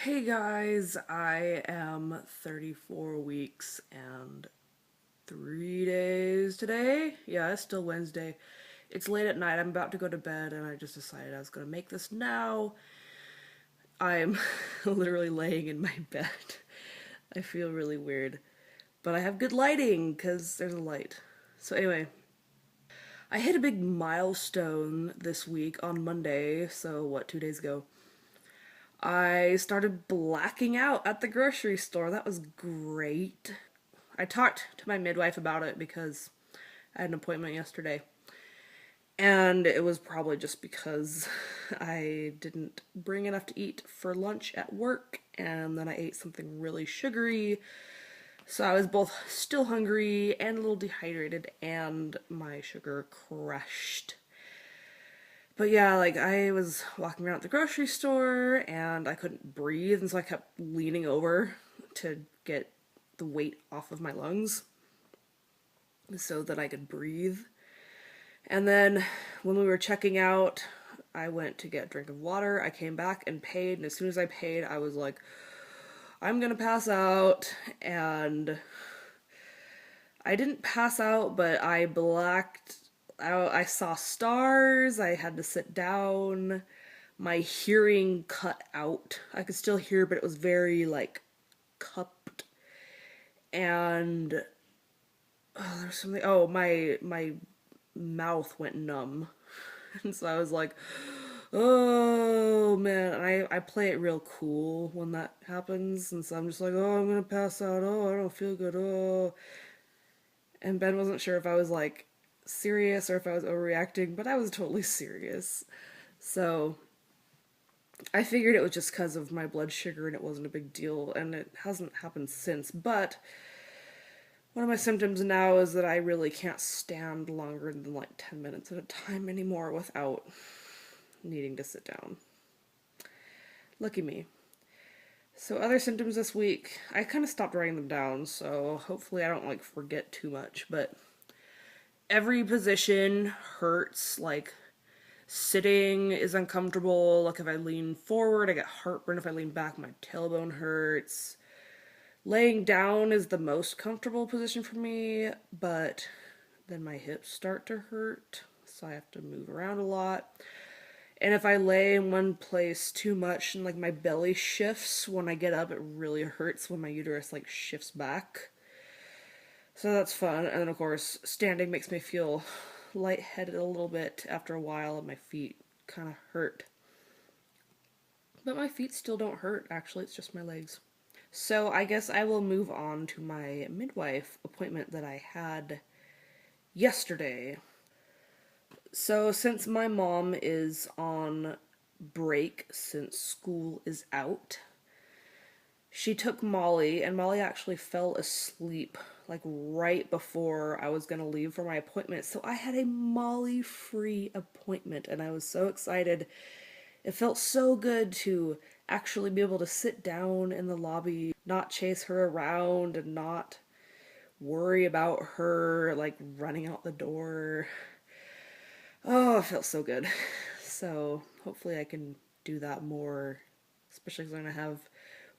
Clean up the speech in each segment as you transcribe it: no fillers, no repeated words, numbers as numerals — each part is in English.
Hey guys, I am 34 weeks and 3 days today. Yeah, it's still Wednesday. It's late at night. I'm about to go to bed and I just decided I was going to make this now. I'm literally laying in my bed. I feel really weird. But I have good lighting because there's a light. So, anyway, I hit a big milestone this week on Monday. So, what, 2 days ago? I started blacking out at the grocery store. That was great. I talked to my midwife about it because I had an appointment yesterday. And it was probably just because I didn't bring enough to eat for lunch at work, and then I ate something really sugary. So I was both still hungry and a little dehydrated, and my sugar crashed. But yeah, like I was walking around at the grocery store and I couldn't breathe, and so I kept leaning over to get the weight off of my lungs so that I could breathe. And then when we were checking out, I went to get a drink of water. I came back and paid, and as soon as I paid, I was like, I'm gonna pass out. And I didn't pass out, but I blacked out. I saw stars. I had to sit down. My hearing cut out. I could still hear, but it was very like cupped. And there's something. Oh, my mouth went numb, and so I was like, oh man. And I play it real cool when that happens, and so I'm just like, oh, I'm gonna pass out. Oh, I don't feel good. Oh, and Ben wasn't sure if I was like serious or if I was overreacting, but I was totally serious. So I figured it was just because of my blood sugar and it wasn't a big deal, and it hasn't happened since. But one of my symptoms now is that I really can't stand longer than like 10 minutes at a time anymore without needing to sit down. Lucky me. So other symptoms this week, I kind of stopped writing them down, so hopefully I don't like forget too much, but every position hurts. Like sitting is uncomfortable. Like if I lean forward, I get heartburn. If I lean back, my tailbone hurts. Laying down is the most comfortable position for me, but then my hips start to hurt, so I have to move around a lot. And if I lay in one place too much and like my belly shifts when I get up, it really hurts when my uterus like shifts back. So that's fun. And then of course, standing makes me feel lightheaded a little bit after a while, and my feet kind of hurt. But my feet still don't hurt, actually, it's just my legs. So I guess I will move on to my midwife appointment that I had yesterday. So since my mom is on break since school is out, she took Molly, and Molly actually fell asleep like right before I was gonna leave for my appointment. So I had a Molly-free appointment, and I was so excited. It felt so good to actually be able to sit down in the lobby, not chase her around, and not worry about her like running out the door. Oh, it felt so good. So hopefully I can do that more, especially because I'm gonna have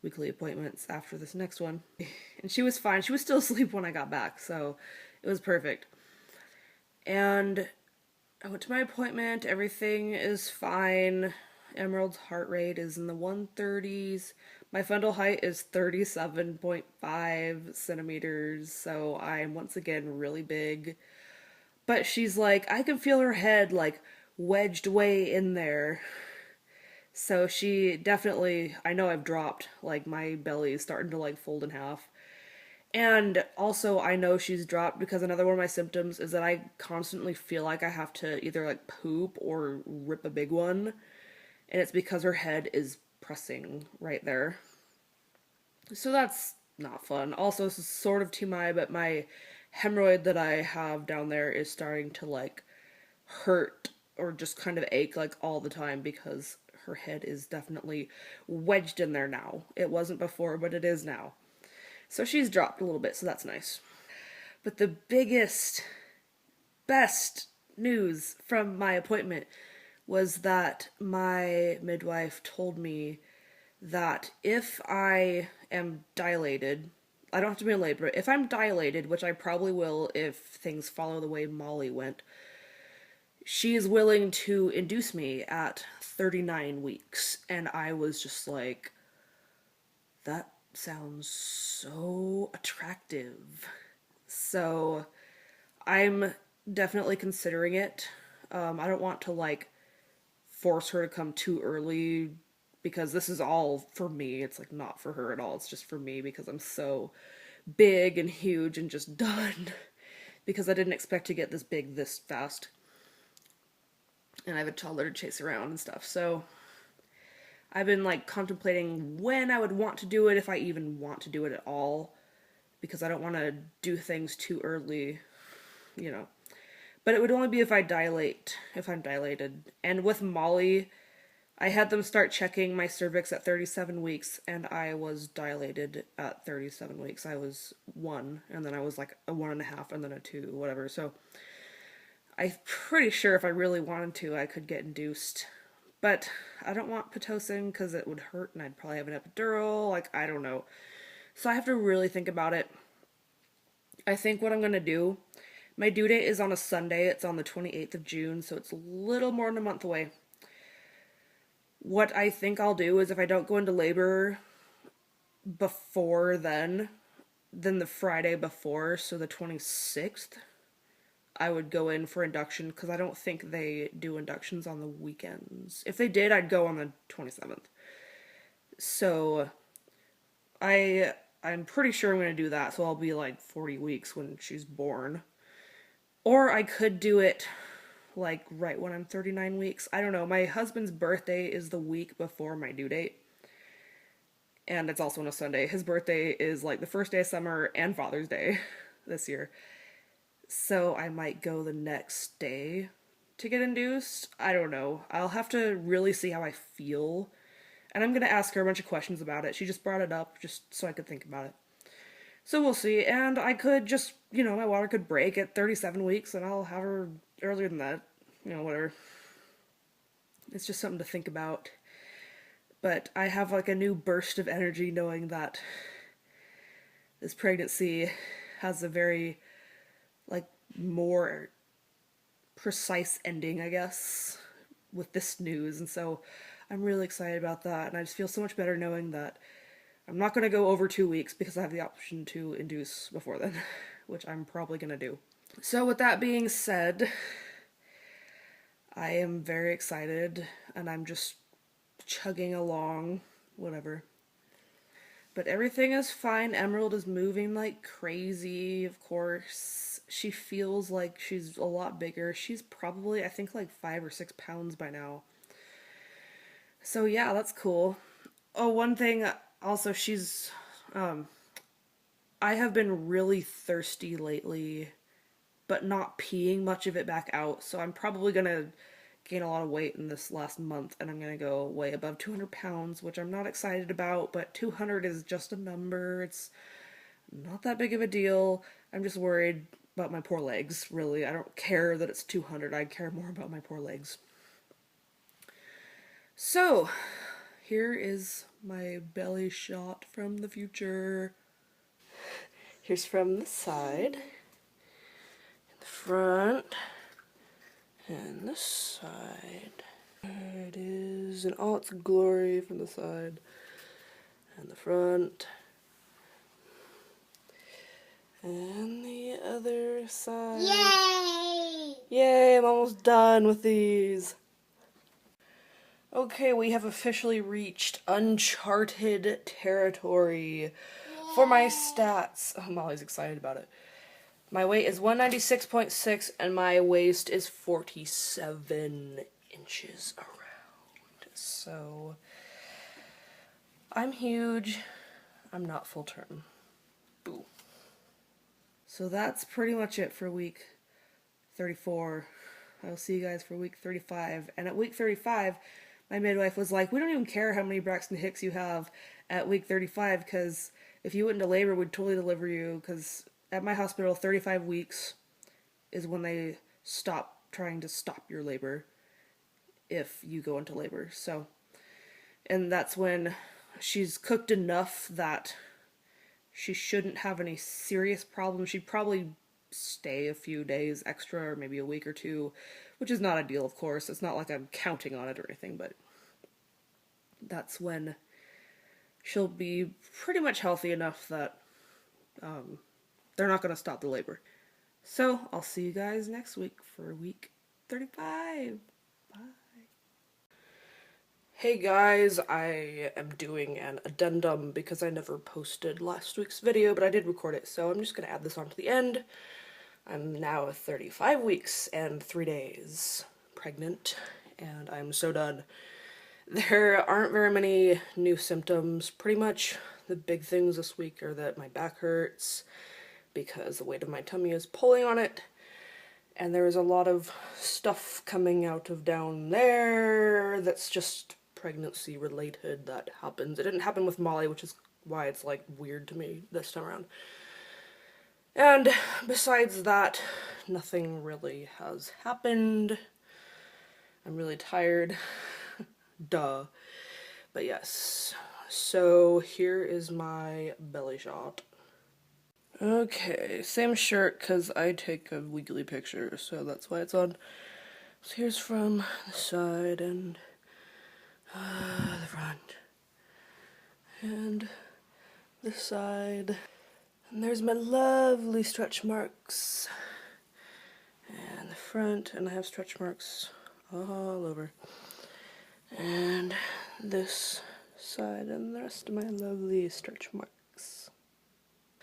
weekly appointments after this next one. And she was fine. She was still asleep when I got back, so it was perfect. And I went to my appointment. Everything is fine. Emerald's heart rate is in the 130s. My fundal height is 37.5 centimeters, so I'm once again really big. But she's like, I can feel her head like wedged way in there. So she definitely, I know I've dropped, like my belly is starting to like fold in half. And also I know she's dropped because another one of my symptoms is that I constantly feel like I have to either like poop or rip a big one. And it's because her head is pressing right there. So that's not fun. Also, this is sort of TMI, but my hemorrhoid that I have down there is starting to like hurt or just kind of ache like all the time because her head is definitely wedged in there now. It wasn't before, but it is now. So she's dropped a little bit, so that's nice. But the biggest, best news from my appointment was that my midwife told me that if I am dilated, I don't have to be in labor. If I'm dilated, which I probably will if things follow the way Molly went, she is willing to induce me at 39 weeks. And I was just like, that sounds so attractive. So I'm definitely considering it. I don't want to like force her to come too early because this is all for me. It's like not for her at all. It's just for me because I'm so big and huge and just done because I didn't expect to get this big this fast. And I have a toddler to chase around and stuff. So I've been like contemplating when I would want to do it, if I even want to do it at all, because I don't want to do things too early, you know. But it would only be if I'm dilated. And with Molly, I had them start checking my cervix at 37 weeks, and I was dilated at 37 weeks. I was 1, and then I was like a 1.5, and then a 2, whatever. So I'm pretty sure if I really wanted to, I could get induced. But I don't want Pitocin because it would hurt, and I'd probably have an epidural. Like, I don't know. So I have to really think about it. I think what I'm going to do, my due date is on a Sunday. It's on the 28th of June, so it's a little more than a month away. What I think I'll do is if I don't go into labor before then the Friday before, so the 26th, I would go in for induction because I don't think they do inductions on the weekends. If they did, I'd go on the 27th. So I'm pretty sure I'm going to do that, so I'll be like 40 weeks when she's born. Or I could do it like right when I'm 39 weeks. I don't know. My husband's birthday is the week before my due date. And it's also on a Sunday. His birthday is like the first day of summer and Father's Day this year. So I might go the next day to get induced. I don't know. I'll have to really see how I feel. And I'm going to ask her a bunch of questions about it. She just brought it up just so I could think about it. So we'll see. And I could just, my water could break at 37 weeks and I'll have her earlier than that. Whatever. It's just something to think about. But I have like a new burst of energy knowing that this pregnancy has a very like more precise ending, I guess, with this news. And so I'm really excited about that. And I just feel so much better knowing that I'm not going to go over 2 weeks because I have the option to induce before then, which I'm probably going to do. So with that being said, I am very excited and I'm just chugging along, whatever. But everything is fine. Emerald is moving like crazy, of course. She feels like she's a lot bigger. She's probably, I think, like 5 or 6 pounds by now. So yeah, that's cool. Oh, one thing also, I have been really thirsty lately, but not peeing much of it back out. So I'm probably gonna gain a lot of weight in this last month, and I'm gonna go way above 200 pounds, which I'm not excited about, but 200 is just a number. It's not that big of a deal. I'm just worried about my poor legs, really. I don't care that it's 200. I care more about my poor legs. So, here is my belly shot from the future. Here's from the side, the front, and the side. There it is in all its glory from the side and the front. And the other side. Yay! Yay, I'm almost done with these. Okay, we have officially reached uncharted territory for my stats. Oh, Molly's excited about it. My weight is 196.6 and my waist is 47 inches around. So, I'm huge. I'm not full term. Boo. So that's pretty much it for week 34. I'll see you guys for week 35. And at week 35, my midwife was like, we don't even care how many Braxton Hicks you have at week 35, because if you went into labor, we'd totally deliver you, because at my hospital, 35 weeks is when they stop trying to stop your labor if you go into labor. So, and that's when she's cooked enough that she shouldn't have any serious problems. She'd probably stay a few days extra, or maybe a week or two, which is not ideal, of course. It's not like I'm counting on it or anything, but that's when she'll be pretty much healthy enough that they're not going to stop the labor. So I'll see you guys next week for week 35. Bye. Hey guys, I am doing an addendum because I never posted last week's video, but I did record it, so I'm just going to add this on to the end. I'm now 35 weeks and 3 days pregnant, and I'm so done. There aren't very many new symptoms. Pretty much the big things this week are that my back hurts because the weight of my tummy is pulling on it, and there is a lot of stuff coming out of down there that's just pregnancy related that happens. It didn't happen with Molly, which is why it's like weird to me this time around. And besides that, nothing really has happened. I'm really tired. Duh. But yes, so here is my belly shot. Okay, same shirt because I take a weekly picture, so that's why it's on. So here's from the side and the front. And this side. And there's my lovely stretch marks. And the front, and I have stretch marks all over. And this side and the rest of my lovely stretch marks.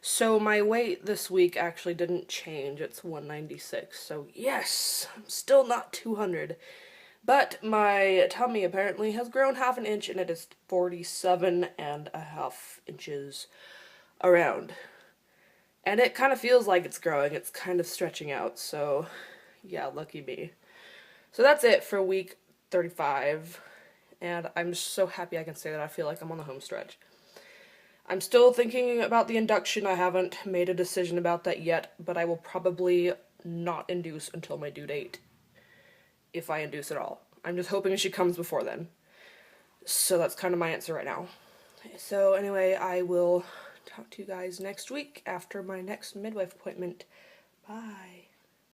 So my weight this week actually didn't change. It's 196. So yes, I'm still not 200. But my tummy apparently has grown ½ inch and it is 47.5 inches around. And it kind of feels like it's growing. It's kind of stretching out. So yeah, lucky me. So that's it for week 35. And I'm just so happy I can say that I feel like I'm on the home stretch. I'm still thinking about the induction. I haven't made a decision about that yet, but I will probably not induce until my due date, if I induce at all. I'm just hoping she comes before then. So that's kind of my answer right now. So anyway, I will talk to you guys next week after my next midwife appointment. Bye.